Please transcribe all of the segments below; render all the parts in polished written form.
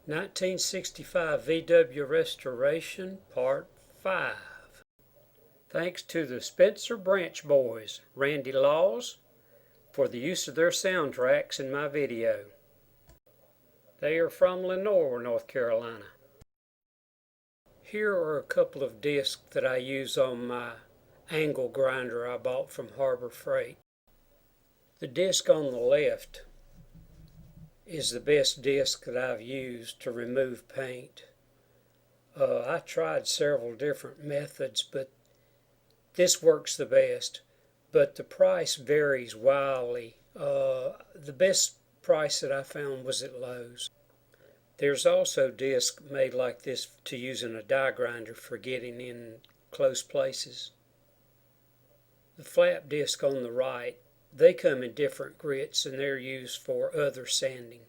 1965 VW Restoration Part 5. Thanks to the Spencer Branch Boys, Randy Laws, for the use of their soundtracks in my video. They are from Lenoir, North Carolina. Here are a couple of discs that I use on my angle grinder I bought from Harbor Freight. The disc on the left is the best disc that I've used to remove paint. I tried several different methods, but this works the best, but the price varies wildly. The best price that I found was at Lowe's. There's also discs made like this to use in a die grinder for getting in close places. The flap disc on the right, they come in different grits and they're used for other sanding.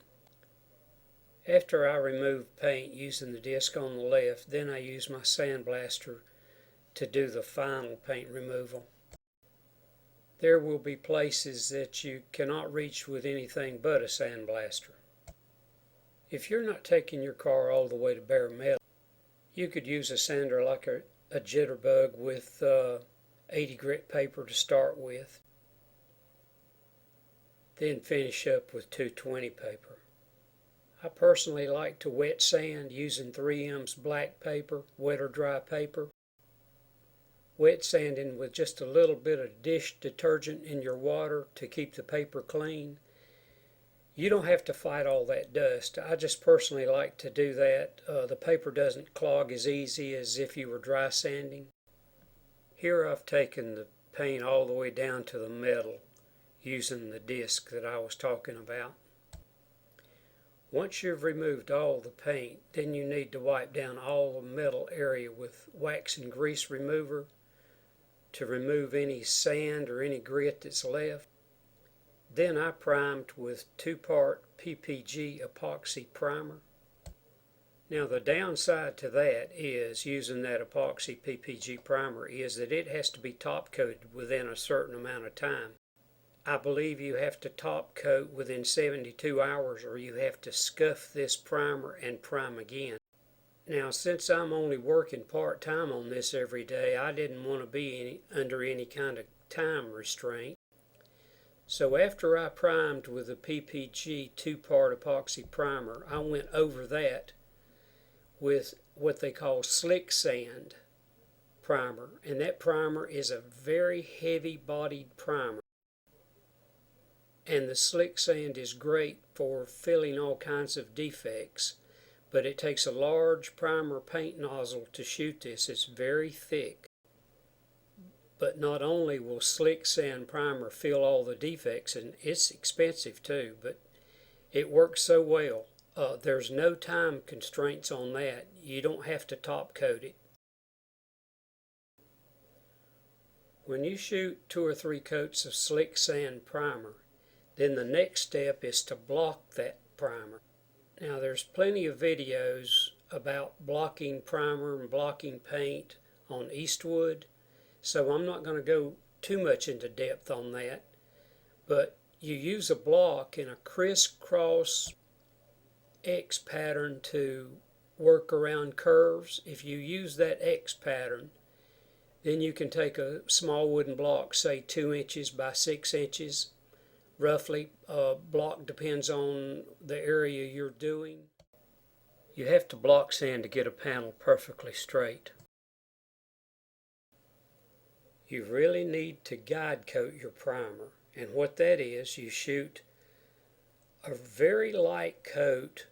After I remove paint using the disc on the left, then I use my sandblaster to do the final paint removal. There will be places that you cannot reach with anything but a sandblaster. If you're not taking your car all the way to bare metal, you could use a sander like a jitterbug with 80 grit paper to start with. Then finish up with 220 paper. I personally like to wet sand using 3M's black paper, wet or dry paper. Wet sanding with just a little bit of dish detergent in your water to keep the paper clean. You don't have to fight all that dust. I just personally like to do that. The paper doesn't clog as easy as if you were dry sanding. Here I've taken the paint all the way down to the metal using the disc that I was talking about. Once you've removed all the paint, then you need to wipe down all the metal area with wax and grease remover to remove any sand or any grit that's left. Then I primed with 2-part PPG epoxy primer. Now the downside to that is using that epoxy PPG primer is that it has to be top coated within a certain amount of time. I believe you have to top coat within 72 hours or you have to scuff this primer and prime again. Now since I'm only working part-time on this every day, I didn't want to be under any kind of time restraint. So after I primed with the PPG 2-part epoxy primer, I went over that with what they call slick sand primer. And that primer is a very heavy-bodied primer. And the slick sand is great for filling all kinds of defects, but it takes a large primer paint nozzle to shoot this. It's very thick. But not only will slick sand primer fill all the defects, and it's expensive too, but it works so well. There's no time constraints on that. You don't have to top coat it. When you shoot 2 or 3 coats of slick sand primer, then the next step is to block that primer. Now there's plenty of videos about blocking primer and blocking paint on Eastwood, so I'm not going to go too much into depth on that. But you use a block in a crisscross X pattern to work around curves. If you use that X pattern, then you can take a small wooden block, say 2 inches by 6 inches, roughly. Block depends on the area you're doing. You have to block sand to get a panel perfectly straight. You really need to guide coat your primer, and what that is, you shoot a very light coat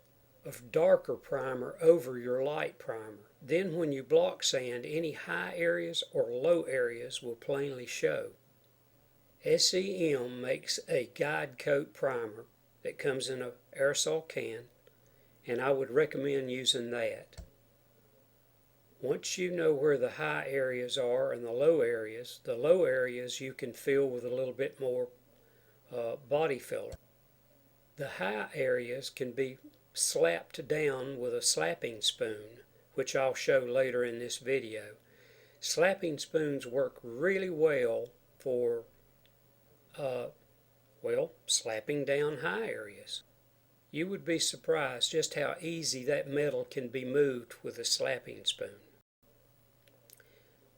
of darker primer over your light primer. Then when you block sand, any high areas or low areas will plainly show. SEM makes a guide coat primer that comes in an aerosol can, and I would recommend using that. Once you know where the high areas are and the low areas you can fill with a little bit more body filler. The high areas can be slapped down with a slapping spoon, which I'll show later in this video. Slapping spoons work really well for slapping down high areas. You would be surprised just how easy that metal can be moved with a slapping spoon.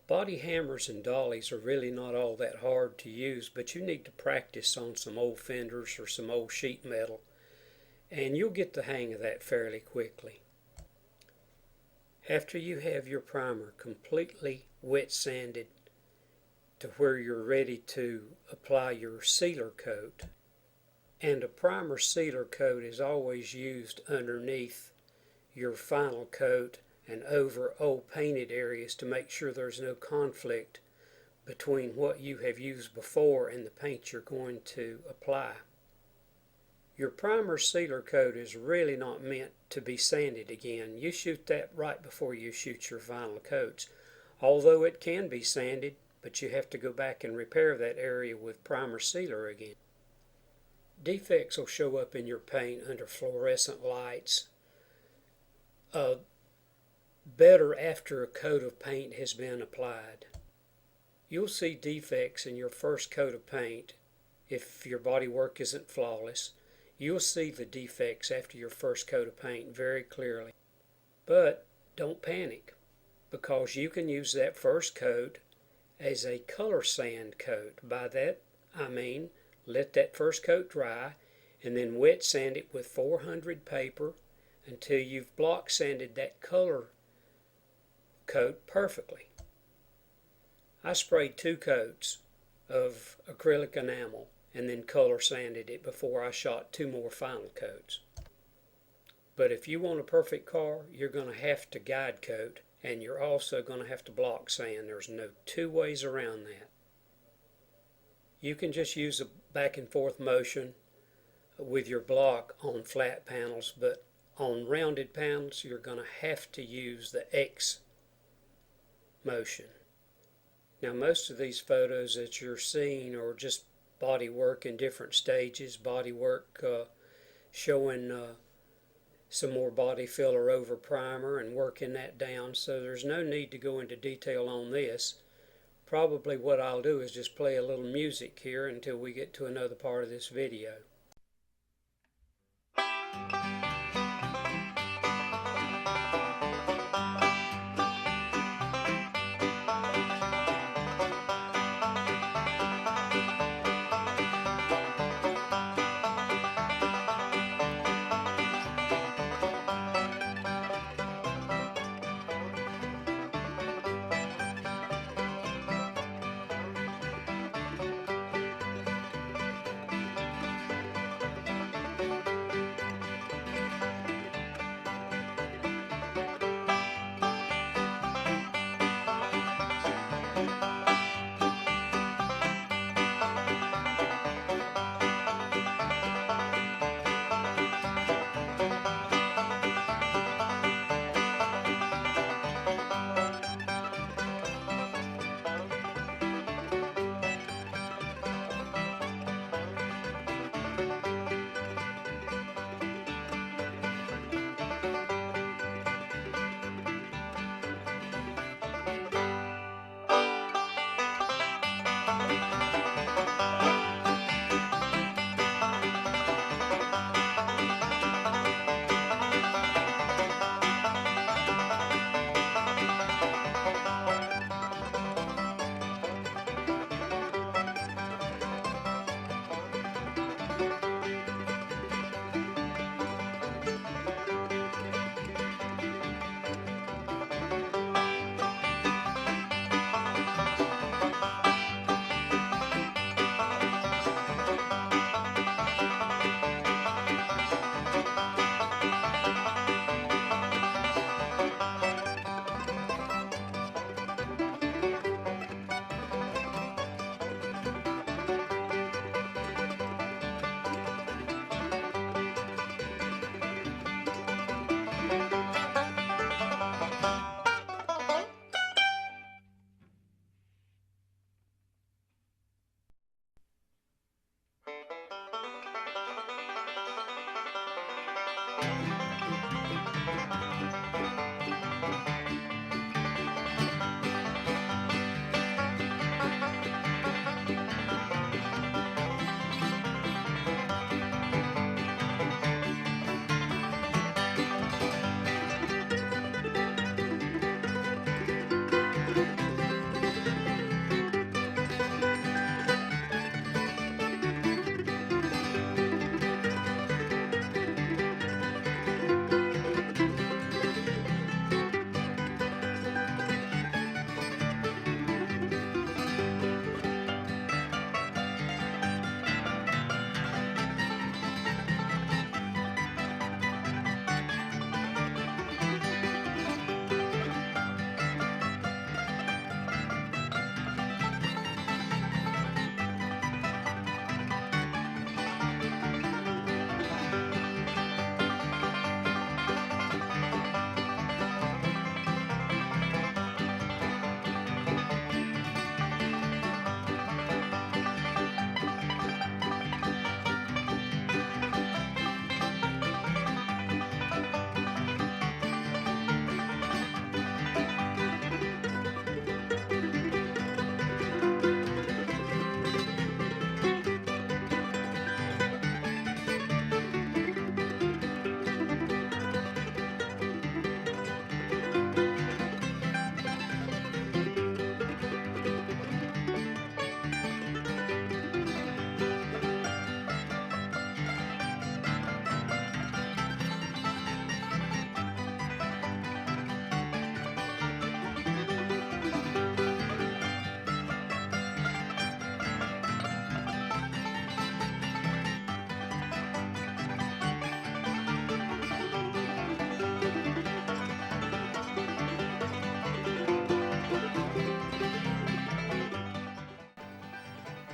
Body hammers and dollies are really not all that hard to use, but you need to practice on some old fenders or some old sheet metal, and you'll get the hang of that fairly quickly. After you have your primer completely wet sanded to where you're ready to apply your sealer coat, and a primer sealer coat is always used underneath your final coat and over old painted areas to make sure there's no conflict between what you have used before and the paint you're going to apply. Your primer sealer coat is really not meant to be sanded again. You shoot that right before you shoot your final coats. Although it can be sanded, but you have to go back and repair that area with primer sealer again. Defects will show up in your paint under fluorescent lights. Better after a coat of paint has been applied. You'll see defects in your first coat of paint if your body work isn't flawless. You'll see the defects after your first coat of paint very clearly. But don't panic, because you can use that first coat as a color sand coat. By that I mean let that first coat dry and then wet sand it with 400 paper until you've block sanded that color coat perfectly. I sprayed 2 coats of acrylic enamel and then color sanded it before I shot 2 more final coats. But if you want a perfect car, you're going to have to guide coat, and you're also going to have to block sand. There's no 2 ways around that. You can just use a back and forth motion with your block on flat panels, but on rounded panels you're going to have to use the X motion. Now most of these photos that you're seeing are just body work in different stages, body work showing some more body filler over primer and working that down, so there's no need to go into detail on this. Probably what I'll do is just play a little music here until we get to another part of this video.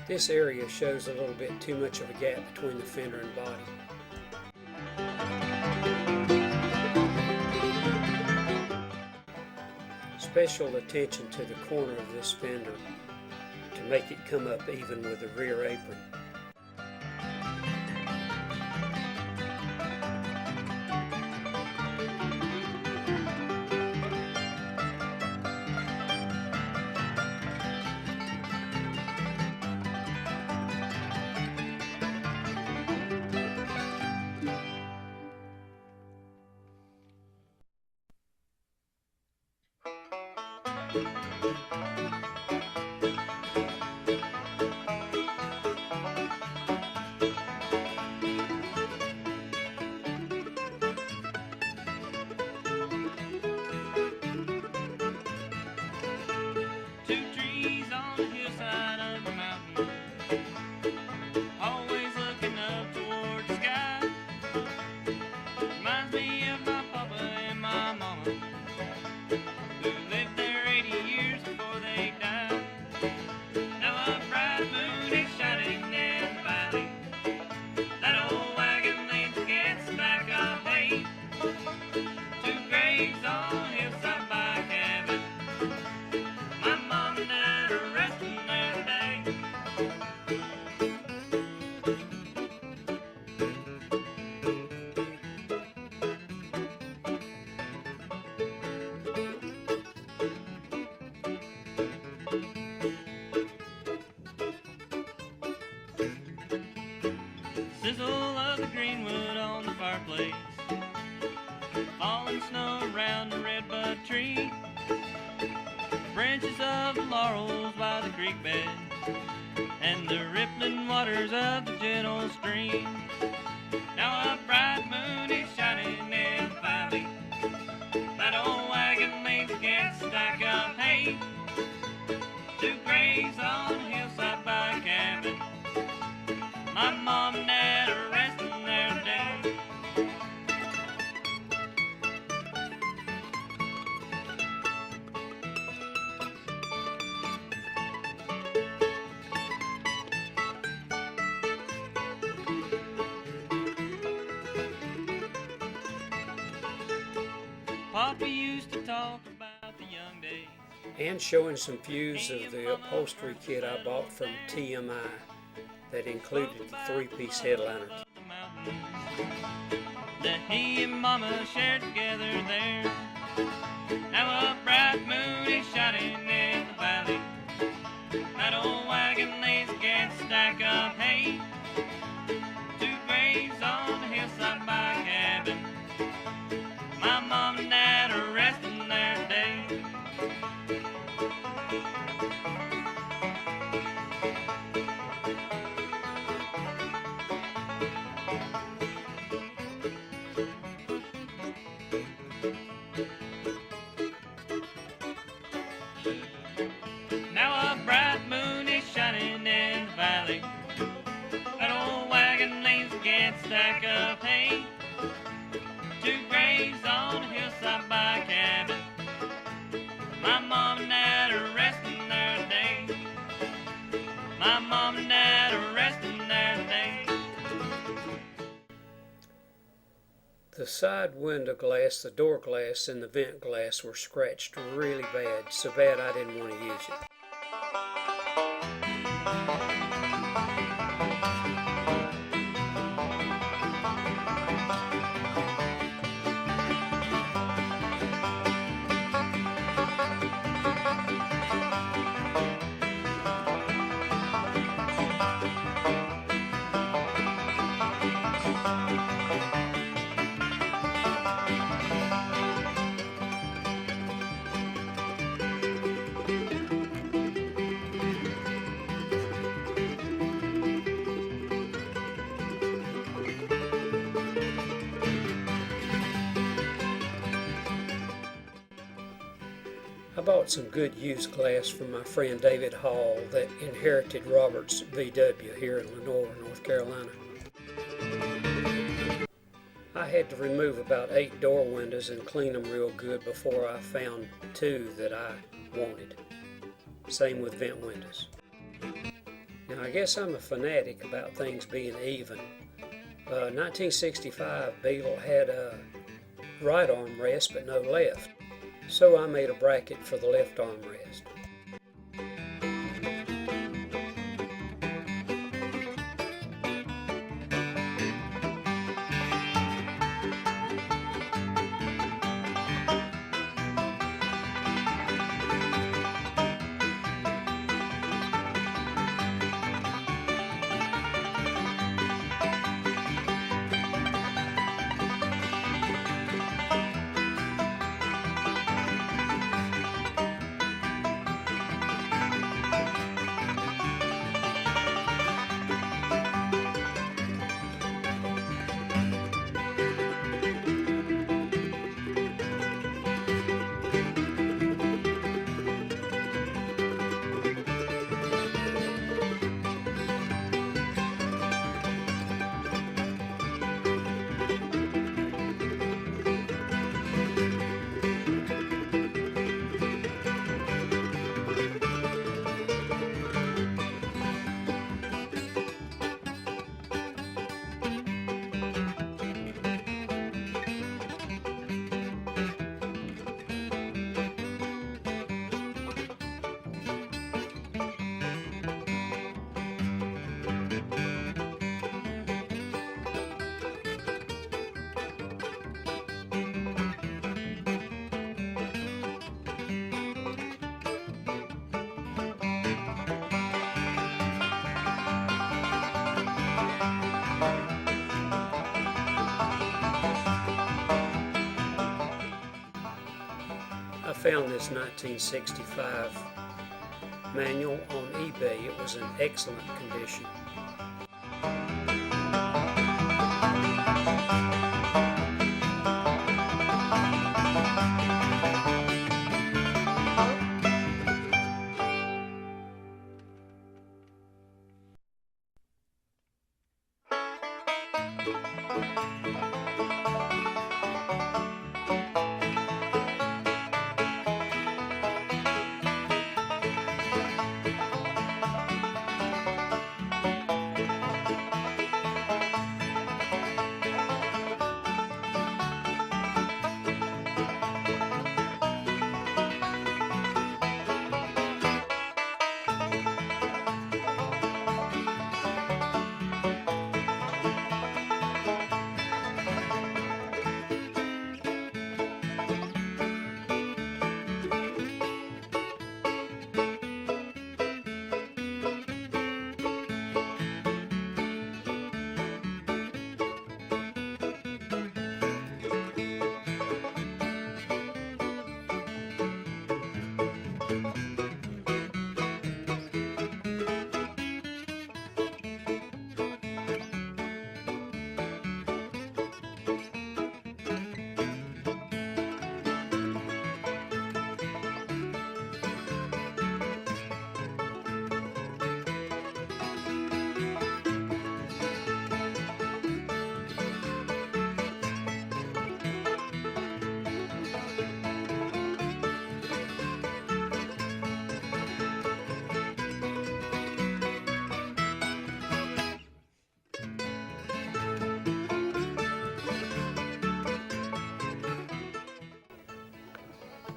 This area shows a little bit too much of a gap between the fender and body. Special attention to the corner of this fender to make it come up even with the rear apron. Two trees on the hillside of a mountain, always looking up toward the sky. Reminds me of my papa and my mama, who lived there 80 years before they died. Now a bright moon is shining in the valley. That old wagon leans against back of hay. Two graves on the hillside by a cabin. My mom and dad are resting there today. Sizzle of the greenwood on the fireplace, falling snow around the redbud tree, branches of the laurels by the creek bed, and the rippling waters of the gentle stream. Now a bright moon is shining in the valley. That old wagon leans against a stack of hay. Two graves on the hillside by a cabin. My mom and dad are resting there today. Papa used to talk about the young days. And showing some views of the upholstery kit I bought from TMI that included the three-piece headliner. That he and Mama shared together there. Now a bright moon is shining in the valley. That old wagon leans against a stack of hay. Two graves on the hillside by a cabin. My mom and dad are resting there today. Now a bright moon is shining in the valley. That old wagon leans against a stack of hay. Two graves on the hillside by a cabin. My mom and dad are resting there today. My mom and dad are resting there today. The side window glass, the door glass, and the vent glass were scratched really bad, so bad I didn't want to use it. I bought some good used glass from my friend David Hall that inherited Robert's VW here in Lenoir, North Carolina. I had to remove about 8 door windows and clean them real good before I found 2 that I wanted. Same with vent windows. Now, I guess I'm a fanatic about things being even. 1965 Beetle had a right armrest but no left, so I made a bracket for the left armrest. I found this 1965 manual on eBay. It was in excellent condition.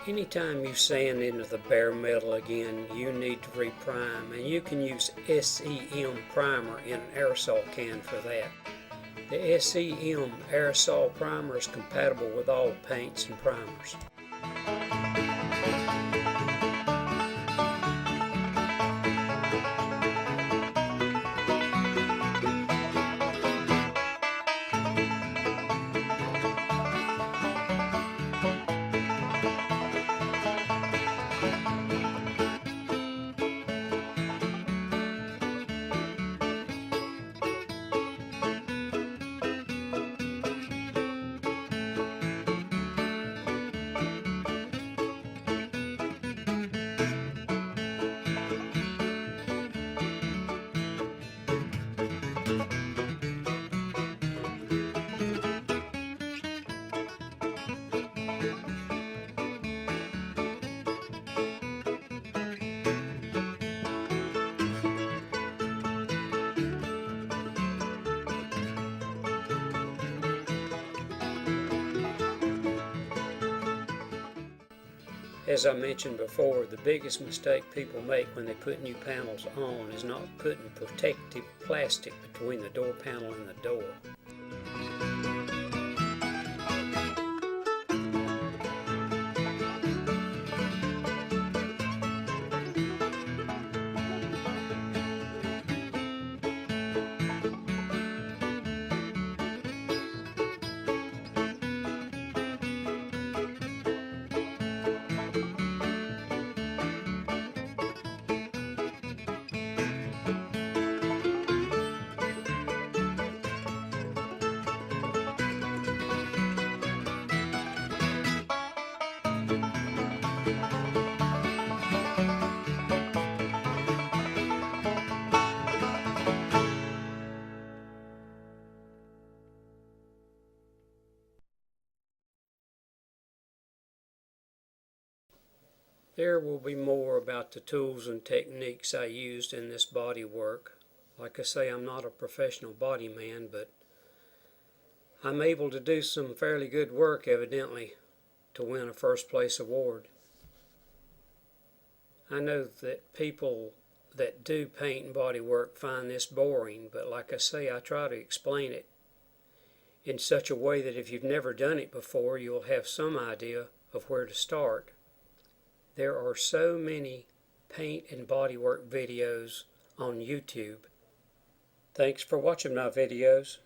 Anytime you sand into the bare metal again, you need to reprime, and you can use SEM primer in an aerosol can for that. The SEM aerosol primer is compatible with all paints and primers. As I mentioned before, the biggest mistake people make when they put new panels on is not putting protective plastic between the door panel and the door. There will be more about the tools and techniques I used in this body work. Like I say, I'm not a professional body man, but I'm able to do some fairly good work, evidently, to win a first place award. I know that people that do paint and body work find this boring, but like I say, I try to explain it in such a way that if you've never done it before, you'll have some idea of where to start. There are so many paint and bodywork videos on YouTube. Thanks for watching my videos.